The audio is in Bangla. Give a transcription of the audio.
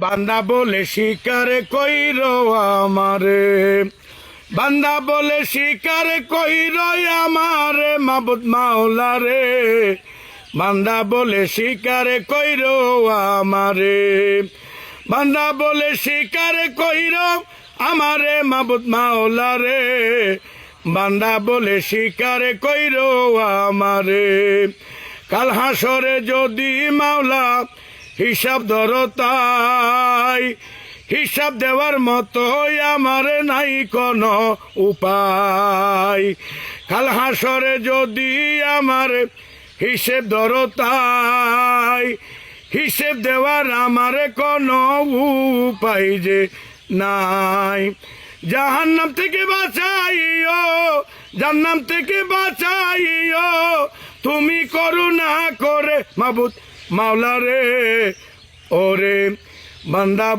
বান্দা বলে স্বীকার কইর আমারে, বান্দা বলে স্বীকার কইর আমারে মাবুদ মাওলা রে, বান্দা বলে স্বীকার কইর আমারে, বান্দা বলে স্বীকার কইর আমারে মাবুদ মাওলা রে, বান্দা বলে স্বীকার কইর আমারে। কাল হাসরে যদি মাওলা হিসাব ধরো তাই, হিসাব দেওয়ার মতো আমার নাই কোনো উপায়। কাল হাসরে যদি আমার হিসেব ধরো তাই, হিসেব দেওয়ার আমার কোনো উপায় যে নাই। জাহান্নাম থেকে বাঁচাইও, জান্নাম থেকে বাঁচাইও, তুমি করুণা করে মাবুদ মাওলা রে। ওরে বান্দা